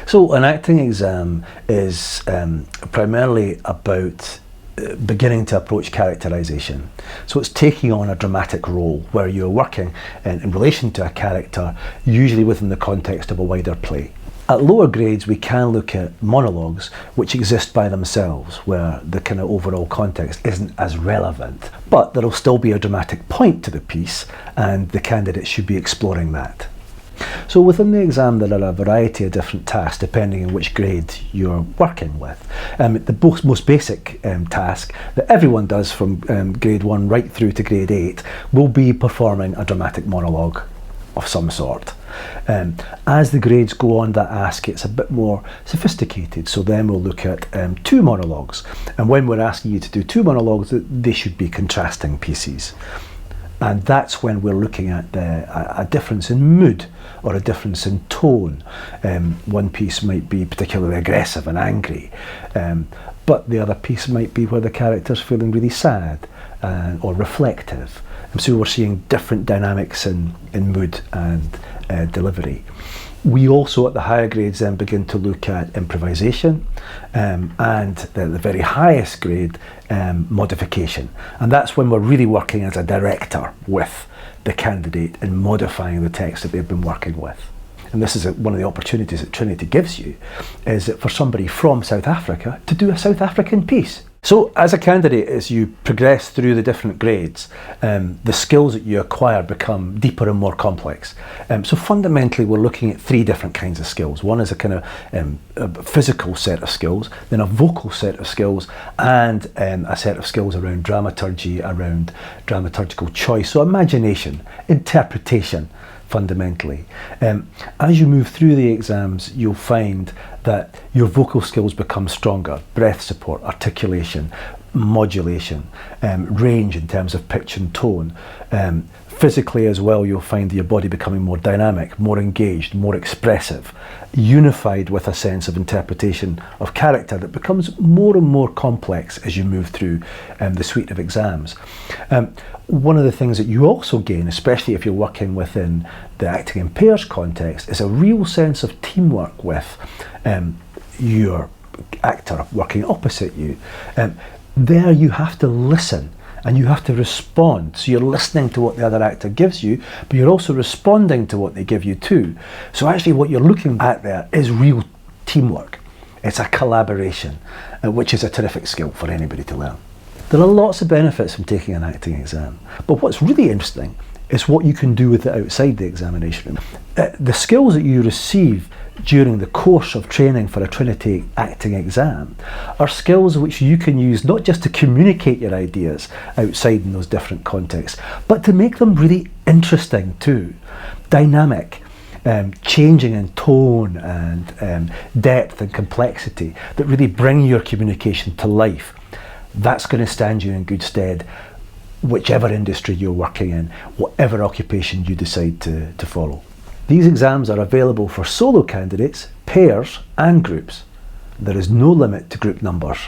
So an acting exam is primarily about beginning to approach characterization. So it's taking on a dramatic role where you're working in relation to a character, usually within the context of a wider play. At lower grades, we can look at monologues which exist by themselves, where the kind of overall context isn't as relevant, but there'll still be a dramatic point to the piece and the candidate should be exploring that. So within the exam there are a variety of different tasks depending on which grade you're working with. The most basic task that everyone does from grade 1 right through to grade 8 will be performing a dramatic monologue of some sort. As the grades go on, that ask gets a bit more sophisticated, so then we'll look at 2 monologues, and when we're asking you to do 2 monologues, they should be contrasting pieces. And that's when we're looking at a difference in mood or a difference in tone. One piece might be particularly aggressive and angry, but the other piece might be where the character's feeling really sad or reflective. And so we're seeing different dynamics in mood and delivery. We also at the higher grades then begin to look at improvisation and the very highest grade, modification. And that's when we're really working as a director with the candidate and modifying the text that they've been working with. And this is one of the opportunities that Trinity gives you, is that for somebody from South Africa to do a South African piece. So as a candidate, as you progress through the different grades, the skills that you acquire become deeper and more complex. So fundamentally we're looking at 3 different kinds of skills. One is a kind of a physical set of skills, then a vocal set of skills, and a set of skills around dramaturgy, around dramaturgical choice, so imagination, interpretation, fundamentally. As you move through the exams, you'll find that your vocal skills become stronger: breath support, articulation, modulation, range in terms of pitch and tone. Physically as well, you'll find your body becoming more dynamic, more engaged, more expressive, unified with a sense of interpretation of character that becomes more and more complex as you move through the suite of exams. One of the things that you also gain, especially if you're working within the acting in pairs context, is a real sense of teamwork with your actor working opposite you. There you have to listen and you have to respond. So you're listening to what the other actor gives you, but you're also responding to what they give you too. So actually what you're looking at there is real teamwork. It's a collaboration, which is a terrific skill for anybody to learn. There are lots of benefits from taking an acting exam, but what's really interesting is what you can do with it outside the examination room. The skills that you receive during the course of training for a Trinity acting exam are skills which you can use not just to communicate your ideas outside in those different contexts, but to make them really interesting too, dynamic, changing in tone and depth and complexity that really bring your communication to life. That's going to stand you in good stead whichever industry you're working in, whatever occupation you decide to follow. These exams are available for solo candidates, pairs and groups. There is no limit to group numbers.